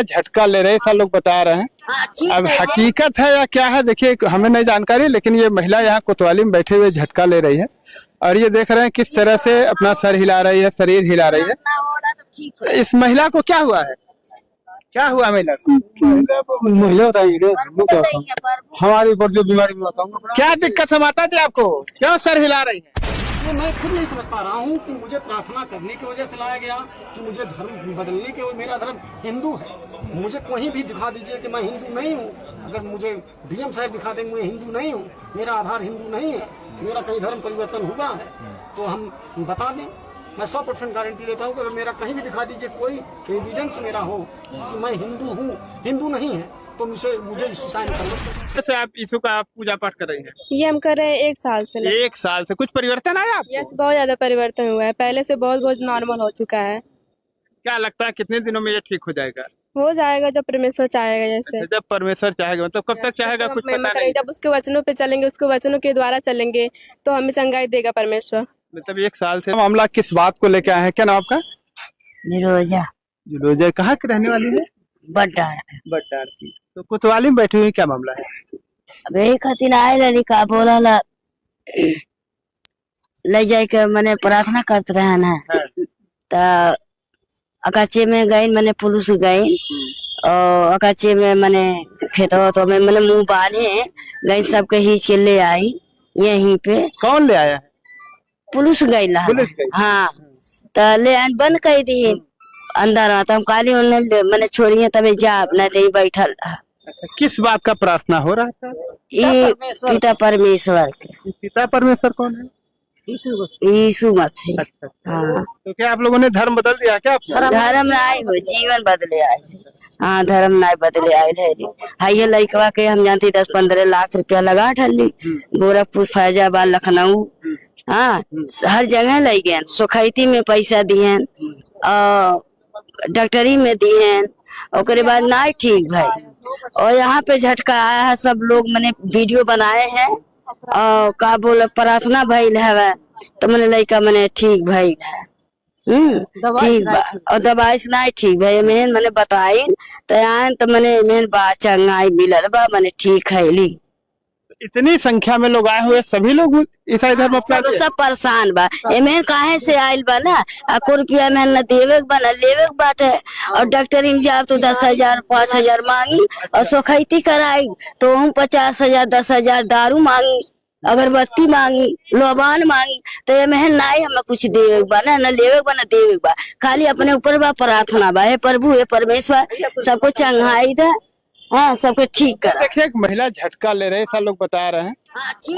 झटका ले रहे ऐसा लोग बता रहे हैं। हाँ, अब हकीकत है या क्या है देखिए, हमें नहीं जानकारी, लेकिन ये महिला यहाँ कोतवाली में बैठे हुए झटका ले रही है और ये देख रहे हैं किस तरह से अपना सर हिला रही है, शरीर हिला रही है। इस महिला को क्या हुआ है, क्या हुआ महिला को? महिला बताइए, हमारे ऊपर जो बीमारी में बताऊंगा क्या दिक्कत है माता जी आपको, क्यों सर हिला रही है? ये मैं खुद नहीं समझ पा रहा हूँ कि मुझे प्रार्थना करने की वजह से लाया गया कि मुझे धर्म बदलने के, मेरा धर्म हिंदू है। मुझे कहीं भी दिखा दीजिए कि मैं हिंदू नहीं हूँ। अगर मुझे डीएम साहब दिखा देंगे मैं हिंदू नहीं हूँ, मेरा आधार हिंदू नहीं है, मेरा कहीं धर्म परिवर्तन हुआ है तो हम बता दें। मैं 100% गारंटी लेता हूँ कि अगर मेरा कहीं भी दिखा दीजिए कोई एविडेंस मेरा हो कि मैं हिंदू हूँ, हिंदू नहीं है, तो मुझे साइन कर लो। जैसे आप यीशु का पूजा पाठ कर रही हैं? ये हम कर रहे हैं 1 साल से। 1 साल से कुछ परिवर्तन आया आपको? यस, बहुत ज्यादा परिवर्तन हुआ है, पहले से बहुत नॉर्मल हो चुका है। क्या लगता है कितने दिनों में ये ठीक हो जाएगा? हो जाएगा जब परमेश्वर चाहेगा। जैसे जब परमेश्वर चाहेगा, मतलब कब तक चाहेगा कुछ पता नहीं। जब उसके वचनों पे चलेंगे, उसके वचनों के द्वारा चलेंगे तो हमें चंगाई देगा परमेश्वर। मतलब 1 साल से मामला किस बात को लेके आए हैं, क्या नाम आपका? निरोजा। निरोजा कहाँ की रहने वाली है? बट्टार की। तो कोतवाली में बैठी हुई, क्या मामला है? अब यही खातिर आए रही का बोला ला ले जाए के मैंने प्रार्थना करते रहे ना, तो अकाचे में गई, मैंने पुलिस गई और अकाचे में मैंने खेतवा तो मैंने मुंह बांधे गई, सबके खींच के ले आई यहीं पे। कौन ले आया है? पुलिस गई ला। पुलिस गई? हाँ, तो ले आन बंद कर दी अंदर, तो हम काली मैंने छोड़िए तभी जा अपना तो बैठल रहा। किस बात का प्रार्थना हो रहा था? ये पिता परमेश्वर के। पिता परमेश्वर कौन है? यीशु मसीह। अच्छा। हाँ, तो क्या आप लोगों ने धर्म बदल दिया क्या? धर्म नहीं हो, जीवन बदले आए। हाँ, धर्म नहीं बदले आए थे। हाइये लड़कवा के हम जानती 10-15 लाख रुपया लगा ढली, गोरखपुर, फैजाबाद, लखनऊ, हाँ हर जगह ले गए। सुखैती में पैसा दिए और डॉक्टरी में दिए, ओकरे बाद नहीं ठीक भाई। और यहाँ पे झटका आया है, सब लोग मैंने वीडियो बनाए हैं और का बोले प्रार्थना भइल है, तो मैंने लड़का मैंने ठीक भइल है। ठीक बा, और दवाई से नहीं ठीक भाई मैंने बताई तो आन तो मैंने बात चंगाई मिलल बा, मैंने ठीक है ली। इतनी संख्या में लोग आए हुए, सभी लोग ईसाई धर्म अपनाते हैं? सब परेशान बा, एमें काहे से आयल बा ना, को रुपया में न देवे बा न लेवे बाटे। और डॉक्टरी में जाब तो 10,000 5,000 मांगी, और सोखैती कराई तो 50,000 10,000 दारू मांगी, अगरबत्ती मांगी, लोबान मांगी, तो एमें नहीं हमें कुछ देवे बा न लेवे बा न देवे बा, खाली अपने ऊपर बा प्रार्थना बा, हे प्रभु हे परमेश्वर सबको चंगाई दे, हाँ सबको ठीक कर। देखिए एक महिला झटका ले रहे ऐसा लोग बता रहे हैं।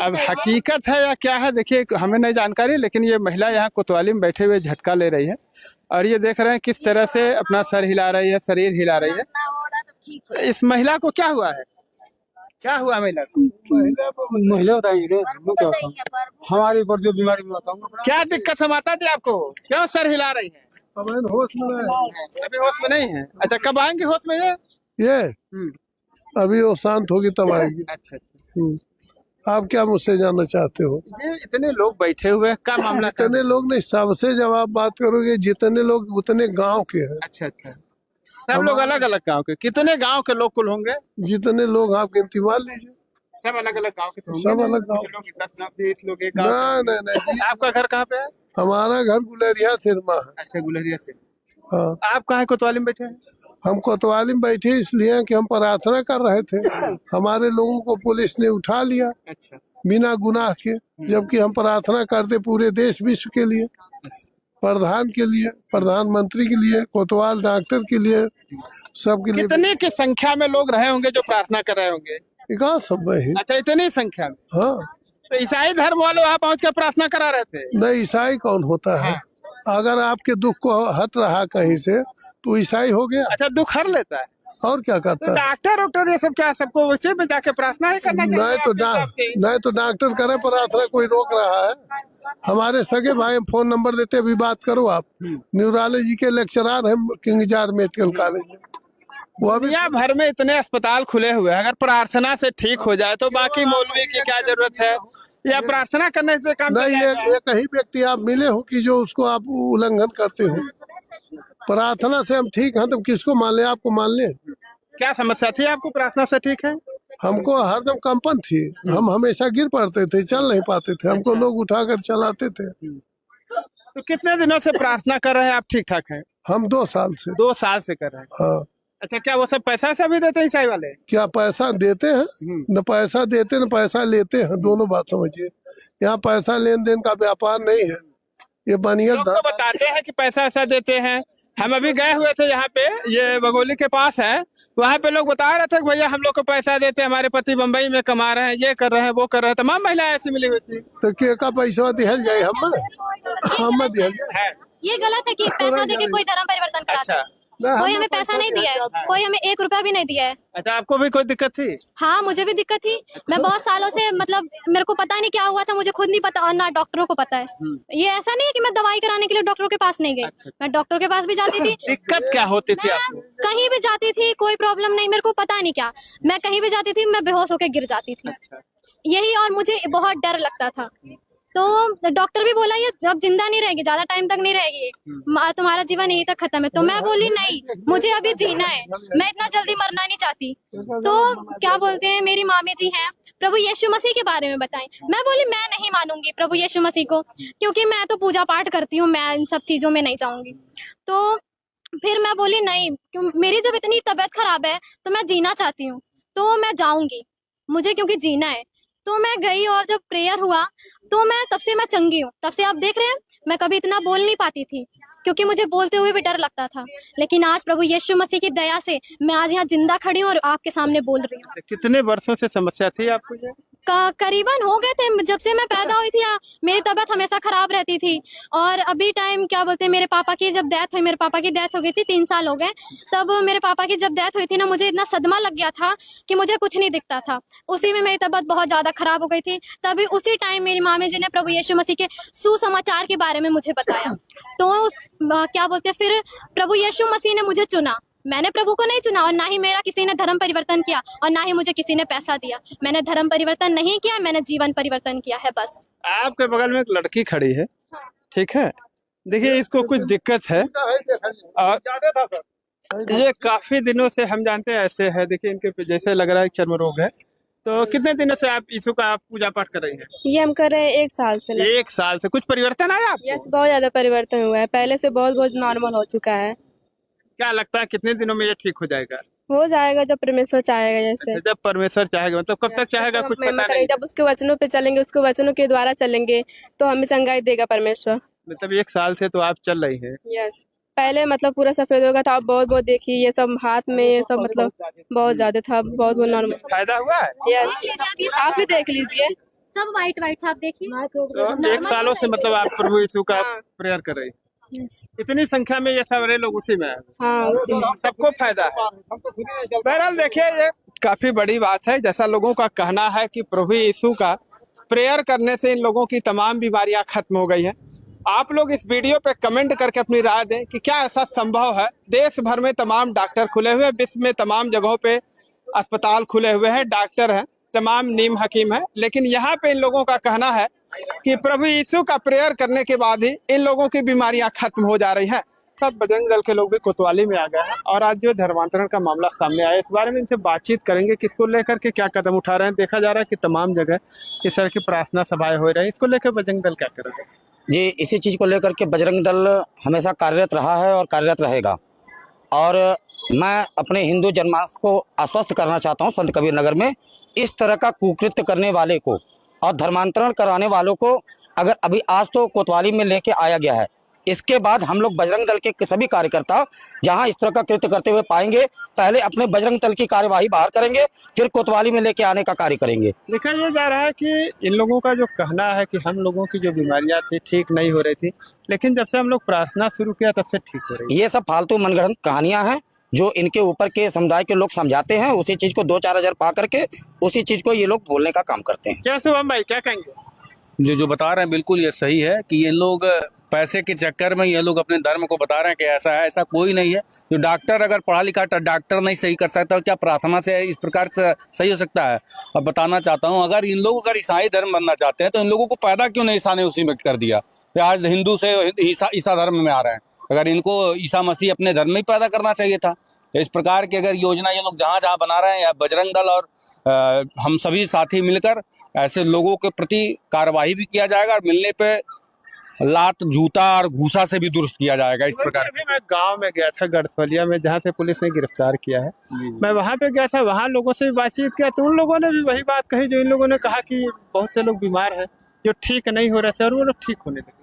अब हकीकत है या क्या है देखिए, हमें नहीं जानकारी, लेकिन ये महिला यहाँ कोतवाली में बैठे हुए झटका ले रही है और ये देख रहे हैं किस तरह से अपना सर हिला रही है, शरीर हिला रही है। इस महिला को क्या हुआ है, क्या हुआ महिला को? महिला बताइए, हमारे ऊपर जो बीमारी में बताऊंगा। क्या दिक्कत है माता जी आपको, क्यों सर हिला रही है? होश में अभी होश में नहीं है? अच्छा, कब आएंगे होश में ये अभी वो शांत होगी तब आएगी। अच्छा। आप क्या मुझसे जानना चाहते हो? ये इतने लोग बैठे हुए, क्या मामला? इतने लोग नहीं, सबसे जब आप बात करोगे जितने लोग उतने गांव के हैं। अच्छा अच्छा, सब लोग अलग अलग गांव के? कितने गांव के लोग कुल होंगे? जितने लोग आप गिनती मान लीजिए, सब अलग अलग गांव के तो सब अलग गांव। 10-20 लोग एक गांव के? नहीं, आपका घर कहाँ पे है? हमारा घर गुलेरिया सिरमा है। अच्छा, गुलरिया से। हाँ, आप कहाँ कोतवाली में बैठे हैं? हम कोतवाली में बैठे इसलिए कि हम प्रार्थना कर रहे थे, हमारे लोगों को पुलिस ने उठा लिया अच्छा, बिना गुनाह के, जबकि हम प्रार्थना करते पूरे देश विश्व के लिए, प्रधान के लिए, प्रधानमंत्री के लिए, कोतवाल डॉक्टर के लिए, सबके लिए। कितने की संख्या में लोग रहे होंगे जो प्रार्थना कर रहे होंगे? सब है। अच्छा, इतनी संख्या में? हाँ, तो ईसाई धर्म वाले वहाँ पहुँच कर प्रार्थना करा रहे थे? नहीं, ईसाई कौन होता है? अगर आपके दुख को हट रहा कहीं से तो ईसाई हो गया। अच्छा, दुख हर लेता है और क्या करता है? डॉक्टर ये सब क्या सबको वैसे में जाके प्रार्थना ही करना चाहिए? नहीं तो डॉक्टर करे प्रार्थना, कोई रोक रहा है? हमारे सगे भाई फोन नंबर देते, अभी बात करो आप। न्यूरोलॉजी के लेक्चरर है किंग जॉर्ज मेडिकल कॉलेज में, वो अभी दुनिया भर में इतने अस्पताल खुले हुए हैं, अगर प्रार्थना से ठीक हो जाए तो बाकी मौलवी की क्या जरूरत है, या प्रार्थना करने से काम नहीं। एक ही व्यक्ति आप मिले हो कि जो उसको आप उल्लंघन करते हो? प्रार्थना से हम ठीक हैं, तो किसको मान ले, आपको मान ले। क्या समस्या थी आपको, प्रार्थना से ठीक है? हमको हरदम कंपन थी, हम हमेशा गिर पड़ते थे, चल नहीं पाते थे, हमको लोग उठाकर चलाते थे। तो कितने दिनों से प्रार्थना कर रहे हैं आप, ठीक ठाक हैं? हम 2 साल से। 2 साल से कर रहे हैं। हाँ। अच्छा, क्या वो सब पैसा वैसा भी देते हैं ईसाई वाले? क्या पैसा देते हैं? न पैसा देते न पैसा लेते हैं, दोनों बात समझिए। यहाँ पैसा लेन देन का व्यापार नहीं है, ये बनिया लोग तो बताते हैं कि पैसा ऐसा देते हैं। हम अभी गए हुए थे यहाँ पे, ये बगोली के पास है, वहाँ पे लोग बता रहे थे कि भैया हम लोग को पैसा देते हैं, हमारे पति बम्बई में कमा रहे हैं, ये कर रहे हैं, वो कर रहे हैं। तमाम महिलाएं ऐसी मिली हुई थी। तो के का पैसा दिहल जाए, हम दिहल जाए। ये गलत है कि पैसा देके कोई धर्म परिवर्तन कराता है। अच्छा, कोई हमें पैसा नहीं दिया है, कोई हमें 1 रुपया भी नहीं दिया है। अच्छा, आपको भी कोई दिक्कत थी? हाँ, मुझे भी दिक्कत थी। मैं बहुत सालों से, मतलब मेरे को पता नहीं क्या हुआ था, मुझे खुद नहीं पता और ना डॉक्टरों को पता है। ये ऐसा नहीं है कि मैं दवाई कराने के लिए डॉक्टरों के पास नहीं गई, मैं डॉक्टर के पास भी जाती थी। दिक्कत क्या होती थी आपको? कहीं भी जाती थी, कोई प्रॉब्लम नहीं, मेरे को पता नहीं क्या, मैं कहीं भी जाती थी, मैं बेहोश होकर गिर जाती थी। यही, और मुझे बहुत डर लगता था। तो डॉक्टर भी बोला ये अब जिंदा नहीं रहेगी, ज्यादा टाइम तक नहीं रहेगी, तुम्हारा जीवन यहीं तक खत्म है। तो मैं बोली नहीं, मुझे अभी जीना है, मैं इतना जल्दी मरना नहीं चाहती। तो क्या बोलते हैं, मेरी मामी जी हैं, प्रभु यीशु मसीह के बारे में बताएं। मैं बोली मैं नहीं मानूंगी प्रभु यीशु मसीह को, क्योंकि मैं तो पूजा पाठ करती हूँ, मैं इन सब चीजों में नहीं जाऊंगी। तो फिर मैं बोली नहीं, मेरी जब इतनी तबीयत खराब है तो मैं जीना चाहती हूँ, तो मैं जाऊंगी, मुझे क्योंकि जीना है। तो मैं गई और जब प्रेयर हुआ तो मैं तब से मैं चंगी हूँ। तब से आप देख रहे हैं, मैं कभी इतना बोल नहीं पाती थी, क्योंकि मुझे बोलते हुए भी डर लगता था। लेकिन आज प्रभु यीशु मसीह की दया से मैं आज यहाँ जिंदा खड़ी हूँ और आपके सामने बोल रही हूँ। कितने वर्षों से समस्या थी आपको ये? करीबन हो गए थे, जब से मैं पैदा हुई थी मेरी तबीयत हमेशा खराब रहती थी। और अभी टाइम क्या बोलते हैं, मेरे पापा की जब डेथ हुई, मेरे पापा की डेथ हो गई थी, 3 साल हो गए। तब मेरे पापा की जब डेथ हुई थी ना, मुझे इतना सदमा लग गया था कि मुझे कुछ नहीं दिखता था। उसी में मेरी तबीयत बहुत ज्यादा खराब हो गई थी। तभी उसी टाइम मेरी मामी जी ने प्रभु यीशु मसीह के सुसमाचार के बारे में मुझे बताया। तो क्या बोलते हैं, फिर प्रभु यीशु मसीह ने मुझे चुना। मैंने प्रभु को नहीं चुना और ना ही मेरा किसी ने धर्म परिवर्तन किया और ना ही मुझे किसी ने पैसा दिया। मैंने धर्म परिवर्तन नहीं किया, मैंने जीवन परिवर्तन किया है बस। आपके बगल में एक लड़की खड़ी है, ठीक है, देखिए इसको कुछ दिक्कत है और ये काफी दिनों से हम जानते हैं ऐसे है। देखिए इनके जैसे लग रहा है चर्म रोग है। तो कितने दिनों से आप यीशु का पूजा पाठ कर रही हैं? ये हम कर रहे हैं 1 साल से। 1 साल से। कुछ परिवर्तन आया आपको? यस, बहुत ज्यादा परिवर्तन हुआ है, पहले से बहुत नॉर्मल हो चुका है। क्या लगता है कितने दिनों में ये ठीक हो जाएगा? हो जाएगा जब परमेश्वर चाहेगा। जैसे जब परमेश्वर चाहेगा, मतलब कब तक चाहेगा कुछ पता नहीं। जब उसके वचनों पे चलेंगे, उसके वचनों के द्वारा चलेंगे तो हमें चंगाई देगा परमेश्वर। मतलब 1 साल से तो आप चल रही हैं? यस, पहले मतलब पूरा सफेद होगा था, अब बहुत देखिए ये सब हाथ में, ये सब मतलब बहुत ज्यादा था, बहुत नॉर्मल फायदा हुआ है। यस, आप भी देख लीजिए, सब व्हाइट व्हाइट था, आप देखिए। तो 1 सालों से मतलब आप प्रभु यीशु का प्रेयर कर रही हैं। इतनी संख्या में ये सारे लोग उसी में है। हाँ, उसी में सबको फायदा है। बहरहाल देखिए ये काफी बड़ी बात है। जैसा लोगों का कहना है कि प्रभु यीशु का प्रेयर करने से इन लोगों की तमाम बीमारियां खत्म हो गई हैं। आप लोग इस वीडियो पे कमेंट करके अपनी राय दें कि क्या ऐसा संभव है। देश भर में तमाम डॉक्टर खुले हुए हैं, विश्व में तमाम जगहों पे अस्पताल खुले हुए हैं, डॉक्टर हैं, तमाम नीम हकीम है, लेकिन यहाँ पे इन लोगों का कहना है कि प्रभु यीशु का प्रेयर करने के बाद ही इन लोगों की बीमारियां खत्म हो जा रही हैं। सब बजरंग दल के लोग भी कोतवाली में आ गए हैं और आज जो धर्मांतरण का मामला सामने आया, इस बारे में इनसे बातचीत करेंगे, किसको लेकर के क्या कदम उठा रहे हैं। देखा जा रहा है कि तमाम जगह इस तरह की प्रार्थना सभाएं हो रही है, इसको लेकर बजरंग दल क्या करेगा? जी, इसी चीज़ को लेकर के बजरंग दल हमेशा कार्यरत रहा है और कार्यरत रहेगा। और मैं अपने हिंदू जनमानस को आश्वस्त करना चाहता हूँ, संत कबीर नगर में इस तरह का कुकृत्य करने वाले को और धर्मांतरण कराने वालों को अगर अभी आज तो कोतवाली में लेके आया गया है, इसके बाद हम लोग बजरंग दल के सभी कार्यकर्ता जहां इस तरह का कृत्य करते हुए पाएंगे, पहले अपने बजरंग दल की कार्यवाही बाहर करेंगे, फिर कोतवाली में लेके आने का कार्य करेंगे। देखा ये जा रहा है कि इन लोगों का जो कहना है कि हम लोगों की जो बीमारियां थी ठीक नहीं हो रही थी, लेकिन जब से हम लोग प्रार्थना शुरू किया तब से ठीक हो रही है। ये सब फालतू मनगढ़ंत कहानियां हैं जो इनके ऊपर के समुदाय के लोग समझाते हैं, उसी चीज को 2-4 हजार पा करके उसी चीज को ये लोग बोलने का काम करते हैं। क्या शुभम भाई क्या कहेंगे? जो बता रहे हैं बिल्कुल ये सही है कि ये लोग पैसे के चक्कर में ये लोग अपने धर्म को बता रहे हैं कि ऐसा है। ऐसा कोई नहीं है। जो डॉक्टर अगर पढ़ा लिखा डॉक्टर नहीं सही कर सकता, क्या प्रार्थना से इस प्रकार से सही हो सकता है? अब बताना चाहता हूँ, अगर इन लोग अगर ईसाई धर्म बनना चाहते हैं तो इन लोगों को पैदा क्यों नहीं ईसा ने उसी में कर दिया? आज हिंदू से ईसा धर्म में आ रहे हैं। अगर इनको ईसा मसीह अपने धर्म में ही पैदा करना चाहिए था। इस प्रकार की अगर योजना ये लोग जहाँ जहाँ बना रहे हैं, या बजरंग दल और हम सभी साथी मिलकर ऐसे लोगों के प्रति कार्रवाई भी किया जाएगा, और मिलने पे लात, जूता और घूसा से भी दुरुस्त किया जाएगा। इस प्रकार अभी मैं गांव में गया था गढ़सवलिया में, जहां से पुलिस ने गिरफ्तार किया है। मैं वहां पे गया था, वहां लोगों से भी बातचीत किया तो उन लोगों ने भी वही बात कही जो इन लोगों ने कहा कि बहुत से लोग बीमार हैं जो ठीक नहीं हो रहे थे और वो लोग ठीक होने लगे।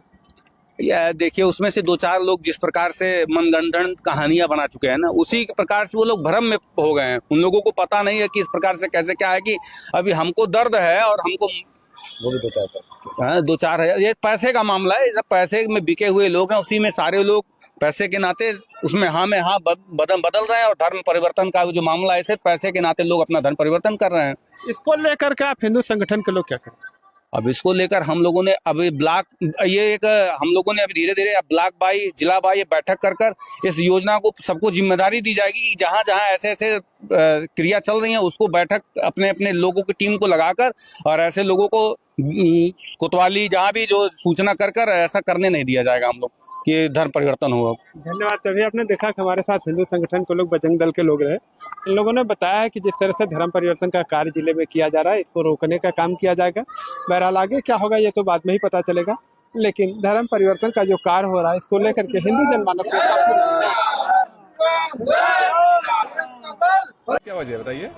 या देखिए, उसमें से 2-4 लोग जिस प्रकार से मनगढ़ंत कहानियां बना चुके हैं ना, उसी प्रकार से वो लोग भ्रम में हो गए हैं। उन लोगों को पता नहीं है कि इस प्रकार से कैसे क्या है, कि अभी हमको दर्द है और हमको वो भी 2-4 है, ये पैसे का मामला है। सब पैसे में बिके हुए लोग हैं, उसी में सारे लोग पैसे के नाते उसमें हाँ में हाँ बदल रहे हैं। और धर्म परिवर्तन का जो मामला है, सिर्फ पैसे के नाते लोग अपना धर्म परिवर्तन कर रहे हैं। इसको लेकर के आप हिंदू संगठन के लोग क्या करें? अब इसको लेकर हम लोगों ने अभी हम लोगों ने अभी धीरे धीरे ब्लॉक बाई, जिला बाई बैठक कर इस योजना को सबको जिम्मेदारी दी जाएगी कि जहाँ जहाँ ऐसे ऐसे क्रिया चल रही है उसको बैठक अपने अपने लोगों की टीम को लगाकर, और ऐसे लोगों को कोतवाली जहाँ भी जो सूचना कर ऐसा करने नहीं दिया जाएगा हम लोग, कि धर्म परिवर्तन हुआ। धन्यवाद। तभी आपने देखा कि हमारे साथ हिंदू संगठन के लोग, बजरंग दल के लोग रहे। इन लोगों ने बताया है कि जिस तरह से धर्म परिवर्तन का कार्य जिले में किया जा रहा है, इसको रोकने का काम किया जाएगा। बहरहाल आगे क्या होगा ये तो बाद में ही पता चलेगा, लेकिन धर्म परिवर्तन का जो कार्य हो रहा है इसको लेकर के हिंदू जनमानस में काफी क्या वजह है बताइए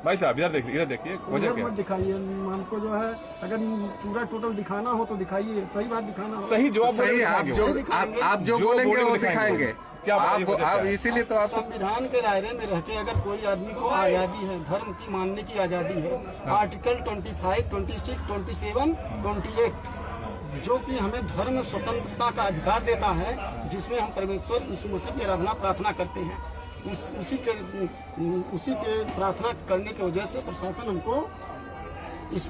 भाई साहब? इधर देखिए वजह क्या? मत दिखाइए हमको, जो है अगर पूरा टोटल दिखाना हो तो दिखाइए, सही बात दिखाना हो। सही जवाब सही आप जो बोलेंगे वो दिखाएंगे। क्या आप इसीलिए तो आप संविधान के दायरे में रहकर अगर कोई आदमी को आज़ादी है, धर्म की मानने की आज़ादी है, आर्टिकल 25, 26, 27, 28 जो कि हमें धर्म स्वतंत्रता का अधिकार देता है, जिसमें हम परमेश्वर यीशु मसीह की आराधना प्रार्थना करते हैं, उसी के प्रार्थना करने की वजह से प्रशासन हमको इस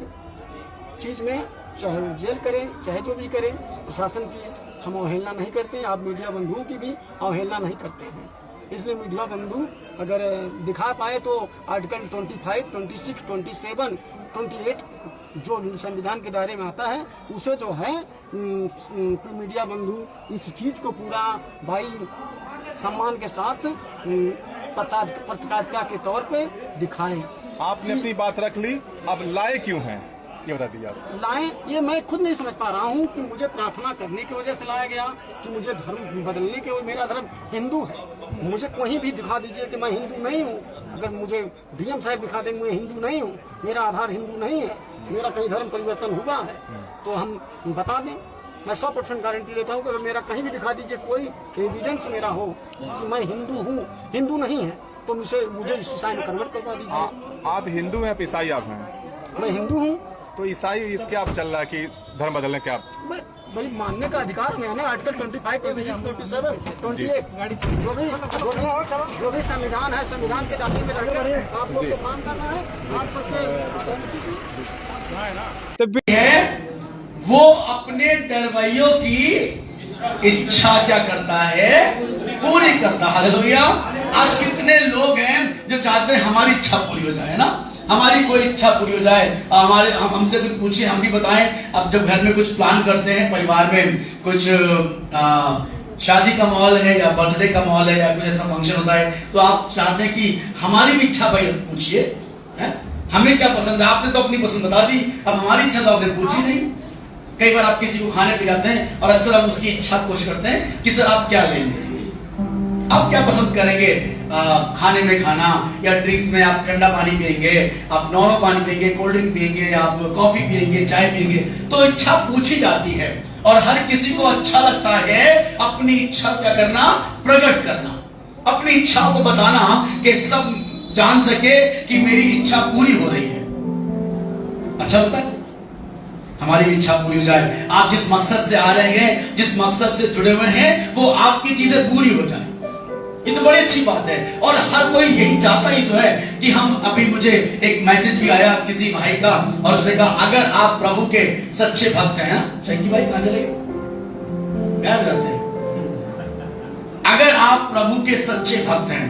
चीज में, चाहे वो जेल करें चाहे जो भी करें, प्रशासन की हम अवहेलना नहीं करते हैं। आप मीडिया बंधुओं की भी अवहेलना नहीं करते हैं। इसलिए मीडिया बंधु अगर दिखा पाए तो आर्टिकल 25, 26, 27, 28 जो संविधान के दायरे में आता है, उसे जो है मीडिया बंधु इस चीज को पूरा भाई सम्मान के साथ पत्रकारिता के तौर पे दिखाएं। आपने अपनी बात रख ली, अब लाए क्यों हैं ये बता दीजिए आप। लाए ये मैं खुद नहीं समझ पा रहा हूँ कि मुझे प्रार्थना करने की वजह से लाया गया, कि मुझे धर्म बदलने के, मेरा धर्म हिंदू है। मुझे कहीं भी दिखा दीजिए कि मैं हिंदू नहीं हूँ। अगर मुझे डीएम साहब दिखा दें मैं हिंदू नहीं हूँ, मेरा आधार हिंदू नहीं है, मेरा कहीं धर्म परिवर्तन हुआ है, तो हम बता दें। मैं 100% गारंटी लेता हूँ कि अगर मेरा कहीं भी दिखा दीजिए कोई एविडेंस मेरा हो कि मैं हिंदू हूँ, हिंदू नहीं है, तो मुझे ईसाई में कन्वर्ट करवा दीजिए। आप हिंदू हैं, ईसाई आप हैं? मैं हिंदू हूँ। तो ईसाई इसके आप चल रहा है कि धर्म बदलने के आप भाई मानने का अधिकार में है ना। आर्टिकल 25, 26, 27, 28 जो भी संविधान है, संविधान के दायरे में रहकर आप लोग को काम करना है। आप सबसे है वो अपने डरवैयों की इच्छा क्या करता है, पूरी करता है। हालेलुया। आज कितने लोग हैं जो चाहते हैं हमारी इच्छा पूरी हो जाए ना, हमारी कोई इच्छा पूरी हो जाए, हमसे कुछ पूछिए, हम भी बताएं। अब जब घर में कुछ प्लान करते हैं, परिवार में कुछ शादी का माहौल है या बर्थडे का माहौल है या कुछ ऐसा फंक्शन होता है, तो आप चाहते हैं कि हमारी भी इच्छा भाई पूछिए, हमें क्या पसंद है। आपने तो अपनी पसंद बता दी, अब हमारी इच्छा तो आपने पूछी नहीं। कई बार आप किसी को खाने पे जाते हैं और अक्सर हम उसकी इच्छा कोशिश करते हैं कि सर आप क्या लेंगे, आप क्या पसंद करेंगे खाने में, खाना या ड्रिंक्स में आप ठंडा पानी पियेंगे, आप नॉर्मल पानी पियेंगे, कोल्ड ड्रिंक पियेंगे, आप कॉफी पियेंगे, चाय पियेंगे। तो इच्छा पूछी जाती है और हर किसी को अच्छा लगता है अपनी इच्छा क्या करना, प्रकट करना, अपनी इच्छा को बताना कि सब जान सके कि मेरी इच्छा पूरी हो रही है। अच्छा लगता है हमारी भी इच्छा पूरी हो जाए। आप जिस मकसद से आ रहे हैं, जिस मकसद से जुड़े हुए हैं, वो आपकी चीजें पूरी हो जाए, ये तो बड़ी अच्छी बात है। और हर कोई यही चाहता ही तो है कि हम, अभी मुझे एक मैसेज भी आया किसी भाई का और उसने कहा अगर आप प्रभु के सच्चे भक्त हैं, शंकी भाई कहां चले गए, क्या बताते हैं, अगर आप प्रभु के सच्चे भक्त हैं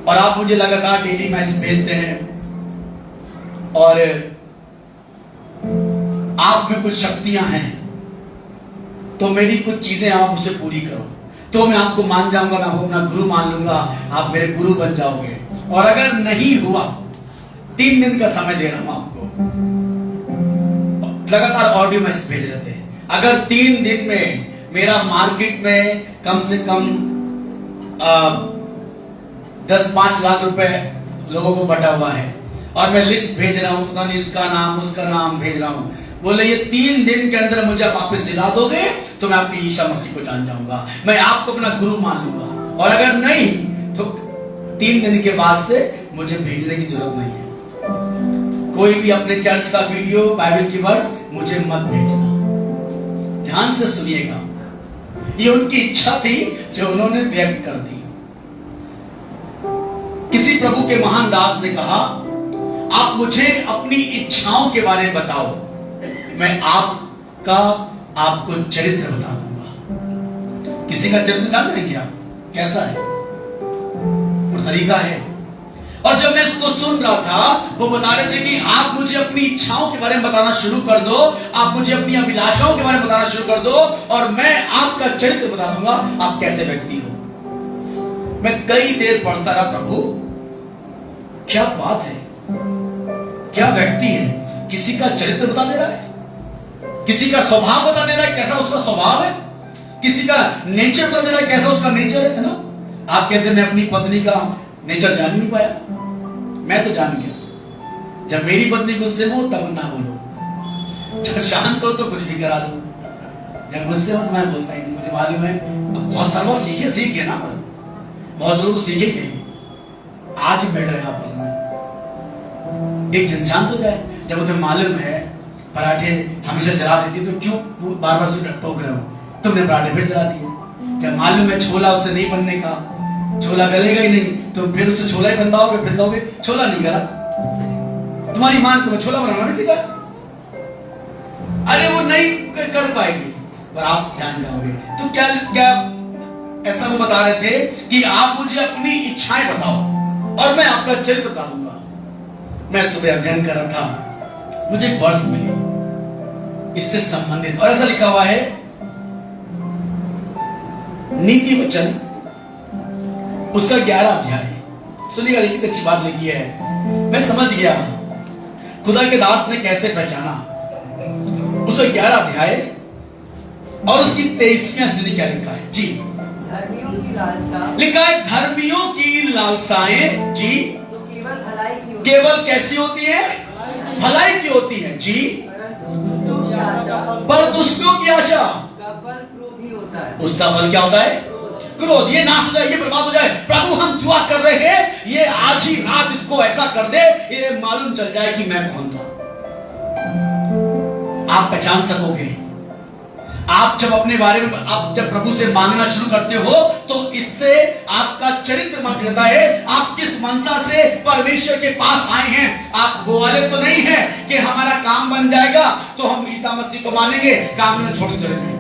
और आप मुझे लगातार डेली मैसेज भेजते हैं और आप में कुछ शक्तियां हैं तो मेरी कुछ चीजें आप उसे पूरी करो, तो मैं आपको मान जाऊंगा, मैं आपको अपना गुरु मान लूंगा, आप मेरे गुरु बन जाओगे। और अगर नहीं हुआ, 3 दिन का समय दे रहा हूं आपको, लगातार ऑडियो मैसेज भेज रहे थे, अगर 3 दिन में मेरा मार्केट में कम से कम 10-5 लाख रुपए लोगों को बटा हुआ है और मैं लिस्ट भेज रहा हूं, पता नहीं इसका नाम उसका नाम भेज रहा हूं, बोले ये 3 दिन के अंदर मुझे वापस दिला दोगे तो मैं आपकी ईसा मसीह को जान जाऊंगा, मैं आपको अपना गुरु मान लूंगा। और अगर नहीं तो 3 दिन के बाद से मुझे भेजने की जरूरत नहीं है। कोई भी अपने चर्च का वीडियो, बाइबल की वर्स मुझे मत भेजना। ध्यान से सुनिएगा, ये उनकी इच्छा थी जो उन्होंने व्यक्त कर दी। किसी प्रभु के महान दास ने कहा, आप मुझे अपनी इच्छाओं के बारे में बताओ, मैं आपको चरित्र बता दूंगा। किसी का चरित्र जानते हैं क्या, कैसा है और तरीका है। और जब मैं इसको सुन रहा था, वो बता रहे थे कि आप मुझे अपनी इच्छाओं के बारे में बताना शुरू कर दो, आप मुझे अपनी अभिलाषाओं के बारे में बताना शुरू कर दो और मैं आपका चरित्र बता दूंगा, आप कैसे व्यक्ति हो। मैं कई देर पढ़ता रहा, प्रभु क्या बात है, क्या व्यक्ति है, किसी का चरित्र बता दे रहा है, किसी का स्वभाव बता दे रहा है, कैसा उसका स्वभाव है, किसी का नेचर बता दे रहा है, कैसा उसका नेचर है ना। आप कहते हैं मैं अपनी पत्नी का नेचर जान नहीं पाया, मैं तो जान गया। जब मेरी पत्नी गुस्से में हो तब ना बोलो, जब शांत हो तो कुछ भी करा दो, जब गुस्से हो तो मैं बोलता ही नहीं। मुझे मालूम है बहुत सारा सीख गए ना, बहुत लोग सीखे नहीं, आज बैठ रहे आपस में। एक दिन शांत हो जाए, जब तुम्हें मालूम है पराठे हमेशा जला देती तो क्यों बार बार से टोक रहे हो, तुमने पराठे फिर जला दिए। जब मालूम है छोला उससे नहीं बनने का, छोला गलेगा ही नहीं, तुम फिर उससे छोला ही बनवाओगे, फिर कहोगे छोला नहीं गला, तुम्हारी मां ने तुम्हें छोला बनाना नहीं सिखाया, अरे वो नहीं कर पाएगी, पर आप जान जाओगे। तो क्या क्या ऐसा वो बता रहे थे कि आप मुझे अपनी इच्छाएं बताओ और मैं आपका चरित्र बता दूंगा। मैं सुबह अध्ययन कर रहा था, मुझे एक वर्ष मिली इससे संबंधित, और ऐसा लिखा हुआ है, नीति वचन उसका 11 अध्याय। सुनिएगा, कितनी अच्छी बात लिखी है, मैं समझ गया खुदा के दास ने कैसे पहचाना। उसका 11 अध्याय और उसकी 23वीं सुनी क्या लिखा है जी, धर्मियों की लालसा, लिखा है धर्मियों की लालसाएं जी तो केवल भलाई की होती केवल कैसी होती है, भलाई की होती है जी, पर दुष्टों की आशा का फल क्रोध ही होता है। उसका फल क्या होता है, क्रोध। ये नाश हो जाए, ये बर्बाद हो जाए। प्रभु हम दुआ कर रहे हैं, ये आज ही रात इसको ऐसा कर दे, ये मालूम चल जाए कि मैं कौन था। आप पहचान सकोगे। आप जब अपने बारे में, आप जब प्रभु से मांगना शुरू करते हो तो इससे आपका चरित्र मांग लेता है। आप किस मनसा से परमेश्वर के पास आए हैं। आप वो वाले तो नहीं है कि हमारा काम बन जाएगा तो हम ईसा मसीह को मानेंगे, काम में छोड़ चले जाएंगे।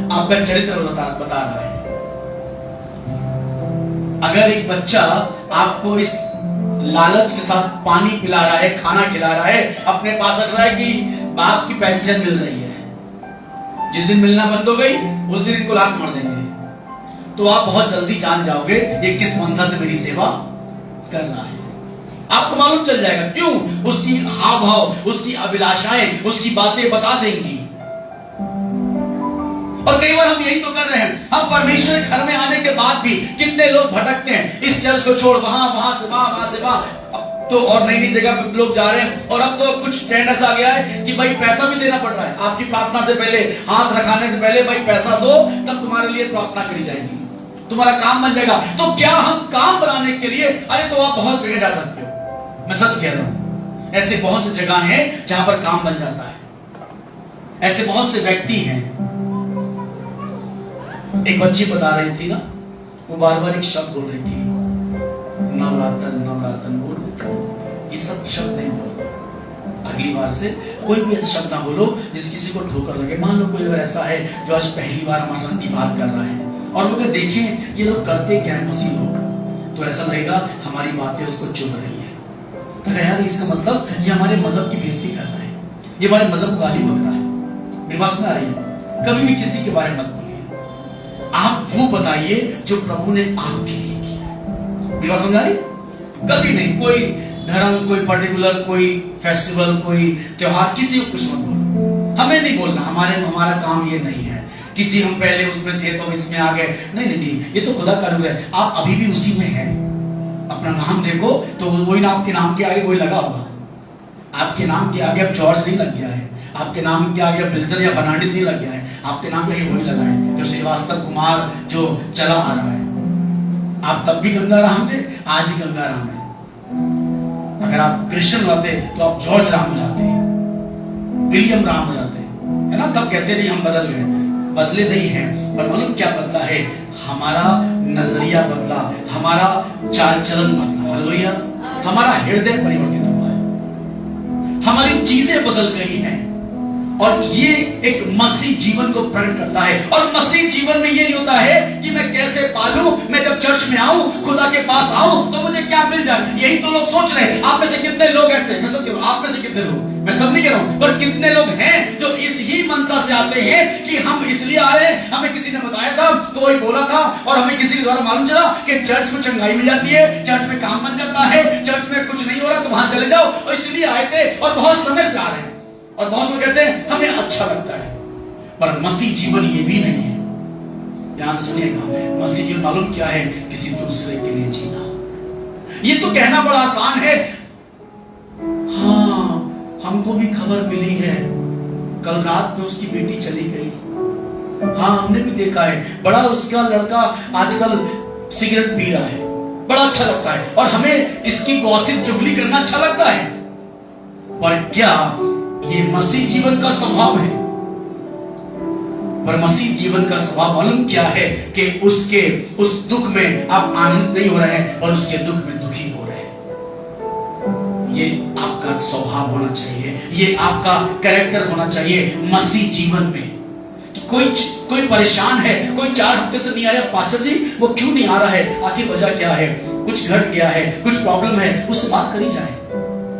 आपका चरित्र बता रहा है। अगर एक बच्चा आपको इस लालच के साथ पानी पिला रहा है, खाना खिला रहा है, अपने पास रख रहा है कि बाप की पेंशन मिल रही है, जिस दिन मिलना बंद हो गई उस दिन इनको लात मार देंगे, तो आप बहुत जल्दी जान जाओगे ये किस मनसा से मेरी सेवा कर रहा है। आपको मालूम चल जाएगा। क्यों? उसकी हाव भाव, उसकी अभिलाषाएं, उसकी बातें बता देंगी। और कई बार हम यही तो कर रहे हैं। हम परमेश्वर के घर में आने के बाद भी कितने लोग भटकते हैं, इस चर्च को छोड़ वहां से वहां तो और नई नई जगह पे लोग जा रहे हैं। और अब तो कुछ ट्रेंड ऐसा आ गया है कि भाई पैसा भी देना पड़ रहा है। आपकी प्रार्थना से पहले, हाथ रखाने से पहले भाई पैसा दो, तब तुम्हारे लिए प्रार्थना करी जाएगी, तुम्हारा काम बन जाएगा। तो क्या हम काम बनाने के लिए, अरे तो आप बहुत जगह जा सकते हो, मैं सच कह रहा हूं। ऐसे बहुत सी जगह हैं जहां पर काम बन जाता है। ऐसे बहुत से व्यक्ति हैं। एक बच्ची बता रही थी ना, वो बार बार एक शब्द बोल रही थी, नवरातन नवरातन बोल रही थी। ये सब शब्द नहीं बोलो। अगली बार से कोई भी ऐसा शब्द ना बोलो जिस किसी को ठोकर लगे। मान लो कोई अगर ऐसा है जो आज पहली बार हमारे साथ बात कर रहा है और वो अगर देखें ये लोग करते क्या है मसीह लोग, तो ऐसा लगेगा हमारी बातें उसको चुभ रही है। तो यार इसका मतलब ये हमारे मजहब की बेइज्जती कर रहा है, ये हमारे मजहब को गाली बक रहा है। मेरी बात सुन आ रही है? कभी भी किसी के बारे में मत बोलिए। आप वो बताइए जो प्रभु ने आपके लिए किया। मेरी बात समझ आ रही? कभी नहीं कोई धर्म, कोई पर्टिकुलर, कोई फेस्टिवल, कोई त्योहार, किसी को कुछ मत बोलो। हमें नहीं बोलना, हमारा काम ये नहीं है कि जी हम पहले उसमें थे तो इसमें आ गए। नहीं नहीं, ये तो खुदा का रूप है। आप अभी भी उसी में हैं। अपना नाम देखो तो वही ना, आपके नाम के आगे वही लगा होगा। आपके नाम के आगे अब जॉर्ज नहीं लग गया है, आपके नाम के आगे बिल्सन या फर्नांडिस नहीं लग गया है, आपके नाम के आगे वही लगा है जो श्रीवास्तव कुमार जो चला आ रहा है। आप तब भी गंगाराम थे, आज भी गंगाराम है। अगर आप क्रिश्चियन होते तो आप जॉर्ज राम हो जाते, विलियम राम हो जाते, है ना। तब कहते नहीं हम बदल गए, बदले नहीं हैं। पर मालूम क्या बदला है? हमारा नजरिया बदला, हमारा चाल चलन बदला। हालेलुया। हमारा हृदय परिवर्तित हुआ है, हमारी चीजें बदल गई हैं। और ये एक मसीह जीवन को प्रकट करता है। और मसीह जीवन में ये नहीं होता है कि मैं कैसे पालूं, मैं जब चर्च में आऊं, खुदा के पास आऊं तो मुझे क्या मिल जाए। यही तो लोग सोच रहे हैं। आप में से कितने लोग ऐसे, मैं सच कह रहा हूं, आप में से कितने लोग, मैं सब नहीं कह रहा हूं, पर कितने लोग हैं जो इस ही मनसा से आते हैं कि हम इसलिए आ रहे हैं, हमें किसी ने बताया था, कोई बोला था, और हमें किसी के द्वारा मालूम चला कि चर्च में चंगाई मिल जाती है, चर्च में काम बन जाता है, चर्च में कुछ नहीं हो रहा तो वहां चले जाओ, और इसलिए आए थे और बहुत समय से आ रहे हैं। और बहुत लोग कहते हैं हमें अच्छा लगता है, पर मसीह जीवन ये भी नहीं है। ध्यान सुनिएगा, मसीह जीवन मालूम क्या है? किसी दूसरे के लिए जीना। ये तो कहना बड़ा आसान है। हाँ, हमको भी खबर मिली है, कल रात में उसकी बेटी चली गई। हाँ, हमने भी देखा है, बड़ा उसका लड़का आजकल सिगरेट पी रहा है, बड़ा अच्छा लगता है, और हमें इसकी गॉसिप चुगली करना अच्छा लगता है। पर क्या ये मसीह जीवन का स्वभाव है? पर मसीह जीवन का स्वभाव मालूम क्या है? कि उसके उस दुख में आप आनंद नहीं हो रहे हैं और उसके दुख में दुखी हो रहे हैं। ये आपका स्वभाव होना चाहिए, ये आपका कैरेक्टर होना चाहिए मसीह जीवन में। कि कोई परेशान है, कोई 4 हफ्ते से नहीं आया, पास्टर जी वो क्यों नहीं आ रहा है, आखिर वजह क्या है, कुछ घट गया है, कुछ प्रॉब्लम है, उससे बात करी जाए।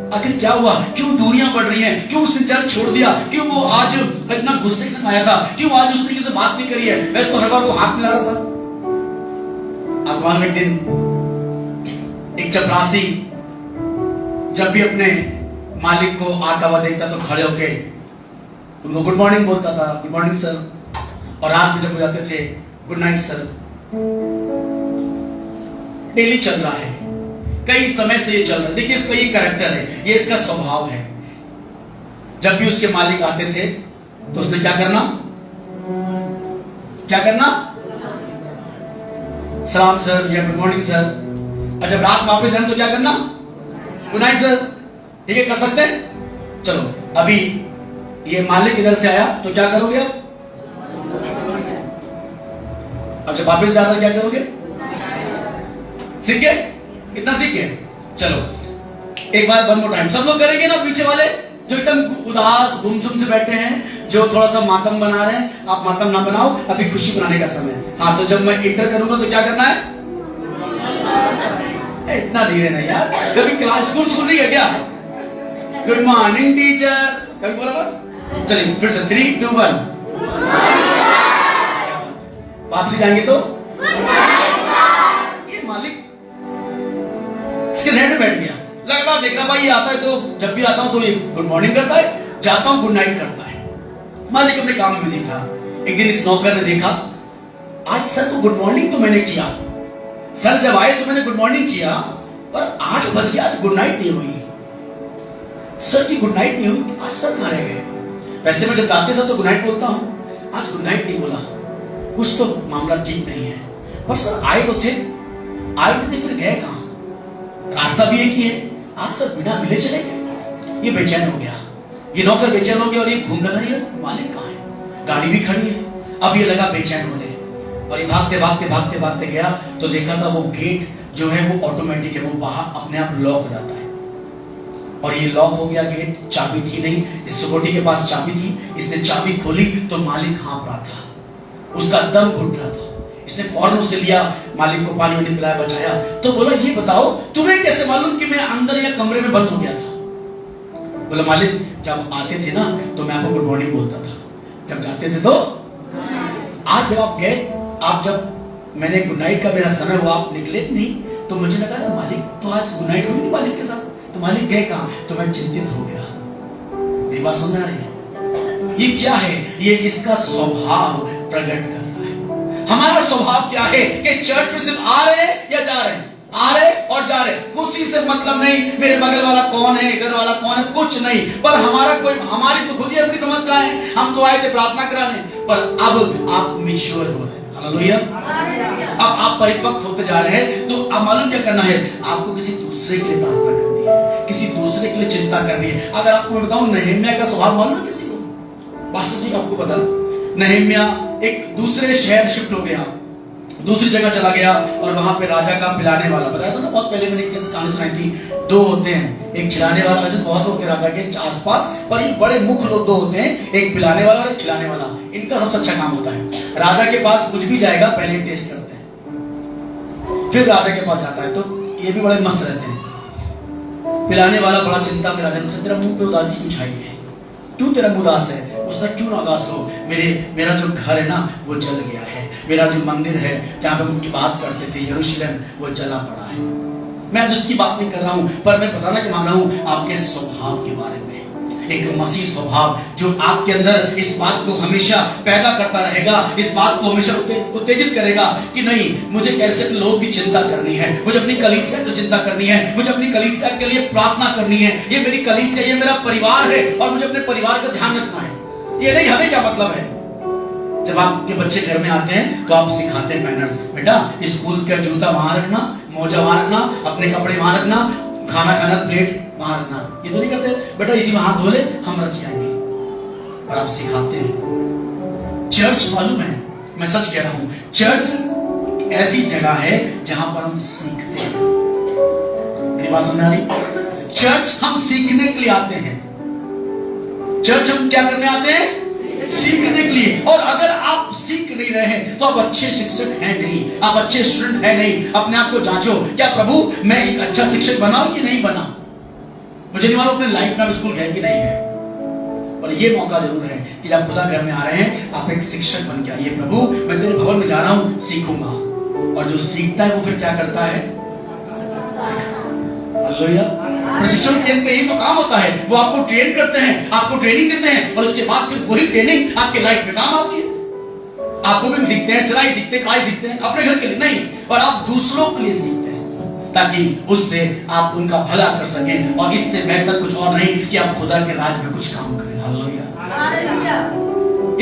आखिर क्या हुआ, क्यों दूरियां बढ़ रही हैं, क्यों उसने चर्च छोड़ दिया, क्यों वो आज इतना गुस्से से आया था, क्यों आज उसने किसी से बात नहीं करी है। वैसे तो हर बार वो हाथ मिला रहा था। अखबार में एक दिन एक चपरासी जब भी अपने मालिक को आता हुआ देखता तो खड़े होके उनको गुड मॉर्निंग बोलता था, गुड मॉर्निंग सर, और रात में जब हो जाते थे गुड नाइट सर। डेली चल रहा है, कई समय से ये चल रहा है। देखिए इसका ये कैरेक्टर है, ये इसका स्वभाव है। जब भी उसके मालिक आते थे तो उसने क्या करना, सलाम सर या गुड मॉर्निंग सर। और जब रात वापस आए तो क्या करना, गुड नाइट सर। ठीक है, कर सकते हैं। चलो अभी ये मालिक इधर से आया तो क्या करोगे अब जब वापस जा रहा क्या करोगे? सीख गए? कितना सीख गए? चलो एक बार वन मोर टाइम सब लोग करेंगे ना। पीछे वाले जो एकदम उदास गुमसुम से बैठे हैं, जो थोड़ा सा मातम बना रहे हैं, आप मातम ना बनाओ, अभी खुशी बनाने का समय है। हाँ, तो जब मैं इंटर करूंगा तो क्या करना है? इतना धीरे नहीं यार, कभी क्लास स्कूल नहीं है क्या? गुड मॉर्निंग टीचर कभी बोला? चलिए फिर से 3, 2, 1 वापसी जाएंगे तो ये मालिक इसके जहन में बैठ गया। लगातार देखना भाई, ये आता है तो जब भी आता हूं तो ये गुड मॉर्निंग करता है, जाता हूं गुड नाइट करता है। मालिक अपने काम में बिजी था। एक दिन इस नौकर ने देखा, आज सर को गुड मॉर्निंग तो मैंने किया, सर जब आए तो मैंने गुड मॉर्निंग किया, पर 8 बज गया, आज गुड नाइट नहीं हुई। सर की गुड नाइट नहीं हुई, आज सर कहां रह गए? वैसे मैं जब गाते सर तो गुड नाइट बोलता हूं, आज गुड नाइट नहीं बोला, कुछ तो मामला ठीक नहीं है। पर सर आए तो थे, फिर गए कहां? रास्ता भी एक ही है, आज सर बिना मिले चले गए। ये बेचैन हो गया, ये नौकर बेचैन हो गया, और ये घूम रहा है मालिक कहां है? गाड़ी भी खड़ी है। अब ये लगा बेचैन होने, और ये भागते भागते भागते भागते गया तो देखा था वो गेट जो है वो ऑटोमेटिक है, वो बाहर अपने आप लॉक हो जाता है। और ये लॉक हो गया गेट, चाबी थी नहीं, इस सिक्योरिटी के पास चाबी थी। इसने चाबी खोली तो मालिक हाँफ रहा था, उसका दम घुट रहा था। इसने फौरन उसे लिया, मालिक को पानी वानी पिलाया, बचाया। तो बोला ये बताओ तुम्हें कैसे मालूम कि मैं अंदर या कमरे में बंद हो गया था? बोला मालिक जब आते थे ना तो मैं आपको गुड मॉर्निंग बोलता था, जब जाते थे तो आज जब आप गए, आप जब मैंने गुड नाइट का मेरा समय हुआ, आप निकले नहीं, तो मुझे लगा यार मालिक तो आज गुड नाइट होगी नहीं मालिक के साथ, तो मालिक गए कहाँ, तो मैं चिंतित हो गया। मेरी बात समझ आ रही है? ये क्या है? ये इसका स्वभाव प्रकट कर रहा है। हमारा स्वभाव क्या है कि चर्च में सिर्फ आ रहे हैं या जा रहे हैं, आ रहे और जा रहे, कुर्सी से मतलब नहीं, मेरे बगल वाला कौन है, इधर वाला कौन है, कुछ नहीं। पर हमारी तो खुद ही अपनी समस्या है। हम तो आए थे प्रार्थना कराने, पर अब आप मैच्योर हो रहे हैं। हालेलुया। अब आप परिपक्व होते जा रहे हैं, तो अब मालूम क्या करना है? आपको किसी दूसरे के लिए प्रार्थना करनी है, किसी दूसरे के लिए चिंता करनी है। अगर आपको मैं बताऊं, नहम्याह का स्वभाव मालूम है किसी को? पास्टर जी आपको पता, नहम्याह एक दूसरे शहर शिफ्ट हो गया, दूसरी जगह चला गया, और वहां पे राजा का पिलाने वाला, बताया था ना बहुत पहले मैंने किस कहानी सुनाई थी, दो होते हैं, एक खिलाने वाला, वैसे बहुत होते हैं राजा के आसपास, पर ये बड़े मुख्य लोग दो होते हैं, एक पिलाने वाला और एक खिलाने वाला। इनका सबसे अच्छा काम होता है, राजा के पास कुछ भी जाएगा पहले टेस्ट करते हैं, फिर राजा के पास जाता है, तो ये भी बड़े मस्त रहते हैं। पिलाने वाला बड़ा चिंता में राजा को, तेरा मुंह पे उदासी क्यों छाई है, क्यों तेरा मुंह उदास है? उसका क्यों ना उदास हो, मेरा जो घर है ना वो जल गया है, मेरा जो मंदिर है जहां पे हम बात करते थे यरूशलेम, वो जला पड़ा है। मैं आज उसकी बात नहीं कर रहा हूं, पर मैं बताना कि मान रहा हूं आपके स्वभाव के बारे में, एक मसीह स्वभाव जो आपके अंदर इस बात को हमेशा पैदा करता रहेगा, इस बात को हमेशा उत्तेजित करेगा कि नहीं, मुझे कैसे लोगों की चिंता करनी है, मुझे अपनी कलीसिया की चिंता करनी है, मुझे अपनी कलीसिया के लिए प्रार्थना करनी है, ये मेरी कलीसिया, ये मेरा परिवार है, और मुझे अपने परिवार का ध्यान रखना है। ये नहीं, हमें क्या मतलब है? जब आपके बच्चे घर में आते हैं तो आप सिखाते हैं मैनर्स, बेटा स्कूल का जूता वहां रखना, मोजा वहां रखना, अपने कपड़े वहां रखना, खाना खाना प्लेट वहां रखना। ये तो नहीं करते, बेटा इसी में हाथ धो ले, हम रख आएंगे, पर आप सिखाते हैं। चर्च मालूम है, मैं सच कह रहा हूं, चर्च ऐसी जगह है जहां पर हम सीखते हैं। मेरी बात समझ आ रही? चर्च हम सीखने के लिए आते हैं। चर्च हम क्या करने आते हैं? सीखने के लिए। और अगर आप सीख नहीं रहे हैं तो आप अच्छे शिक्षक हैं नहीं, आप अच्छे स्टूडेंट हैं नहीं। अपने आप को जांचो, क्या प्रभु मैं एक अच्छा शिक्षक बनाऊं कि नहीं बना? मुझे नहीं मालूम अपने लाइफ में स्कूल है कि नहीं है, पर यह मौका जरूर है कि जब खुदा घर में आ रहे हैं आप एक शिक्षक बन के आइए। प्रभु मैं तेरे भवन में जा रहा हूं, सीखूंगा। और जो सीखता है वो फिर क्या करता है? हालेलुया। प्रशिक्षण केंद्र का यही तो काम होता है, वो आपको ट्रेन करते हैं, आपको ट्रेनिंग देते हैं, और उसके बाद फिर वही ट्रेनिंग आपके लाइफ में काम आती है। आप कुकिंग सीखते हैं, सिलाई सीखते हैं, कढ़ाई सीखते हैं, अपने घर के लिए नहीं, और आप दूसरों के लिए सीखते हैं, ताकि उससे आप उनका भला कर सकें। और इससे बेहतर कुछ और नहीं कि आप खुदा के राज में कुछ काम करें। हालेलुया।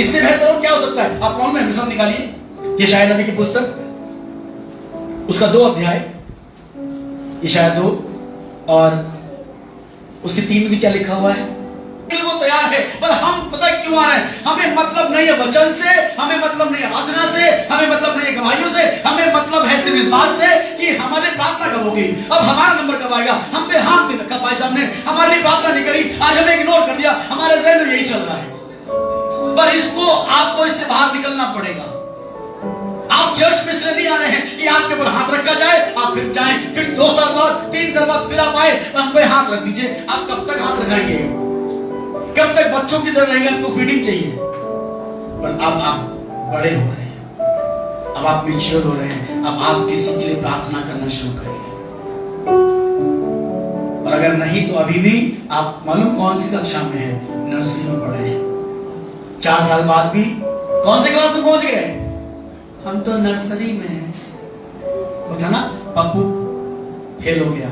इससे बेहतर और क्या हो सकता है? आप कौन में मिशन निकालिए, यशायाह नबी की पुस्तक, उसका 2 अध्याय, यशायाह 2 और उसके 3 में क्या लिखा हुआ है? वो तैयार है, पर हम पता क्यों आ रहे हैं? हमें मतलब नहीं है वचन से, हमें मतलब नहीं है आराधना से, हमें मतलब नहीं है गवाहियों से, हमें मतलब है सिर्फ इस बात से कि हमारे प्रार्थना कब होगी, अब हमारा नंबर कब आएगा। हम पे हाथ नहीं रखा, भाई साहब ने हमारी प्रार्थना नहीं करी, आज हमें इग्नोर कर दिया, हमारे जहन में यही चल रहा है। पर इसको आपको इससे बाहर निकलना पड़ेगा। आप चर्च में इसलिए नहीं आ रहे हैं कि आपके ऊपर हाथ रखा जाए, आप फिर जाएं, फिर 2 साल बाद 3 साल बाद फिर आप आए, हम पे हाथ रख दीजिए। आप कब तक हाथ रखाएंगे? कब तक बच्चों की तरह रहेंगे? आपको फीडिंग चाहिए। पर अब आप बड़े हो रहे हैं, अब आप मैच्योर हो रहे हैं, अब आप किसी के लिए प्रार्थना करना शुरू करिए। और अगर नहीं तो अभी भी आप मालूम कौन सी कक्षा में है? नर्सरी में पढ़े हैं। 4 साल बाद भी कौन से क्लास में पहुंच गए? हम तो नर्सरी में हैं। वो था ना, पप्पू फेल हो गया,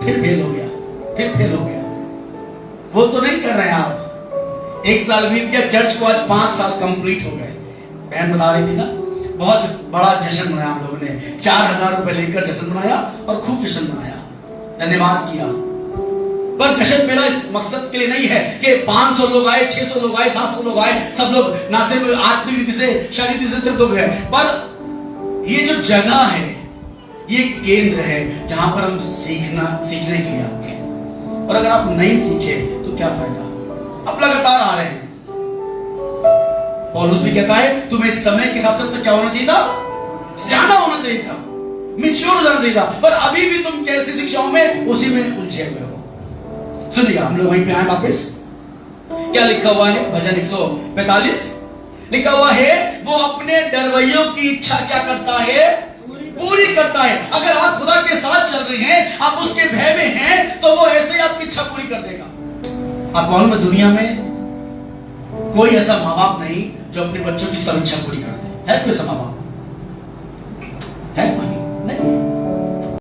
फिर फेल हो गया, फिर फेल हो गया। वो तो नहीं कर रहे हैं आप। 1 साल बीत गया, चर्च को आज 5 साल कंप्लीट हो गए। बहन बता रही थी ना, बहुत बड़ा जश्न मनाया हम लोगों ने, 4000 रुपए लेकर जश्न मनाया और खूब जश्न मनाया, धन्यवाद किया। पर जश्न मेरा इस मकसद के लिए नहीं है कि 500 लोग आए, 600 लोग आए, 700 लोग आए, सब लोग ना सिर्फ आत्मिक रीति से, शारीरिक रीति से तृप्त हो गए। पर ये जो जगह है, ये केंद्र है जहां पर हम सीखने के लिए आते हैं। और अगर आप नहीं सीखे तो क्या फायदा? अब लगातार आ रहे हैं। पौलुस भी कहता है तुम्हें समय के हिसाब से तो क्या होना चाहिए था? सियाना होना चाहिए था, मैच्योर होना चाहिए था। पर अभी भी तुम कैसी शिक्षाओं में उसी में उलझे हुए हो। सुनिएगा, हम लोग वहीं पे आए वापस। क्या लिखा हुआ है? भजन 145 लिखा हुआ है, वो अपने डरवैयों की इच्छा क्या करता है, पूरी करता है। अगर आप खुदा के साथ चल रहे हैं, आप उसके भय में हैं, तो वो ऐसे ही आपकी इच्छा पूरी कर देगा। आप मालूम है दुनिया में कोई ऐसा माँ बाप नहीं जो अपने बच्चों की सब इच्छा पूरी कर दे, है कोई ऐसा माँ बाप?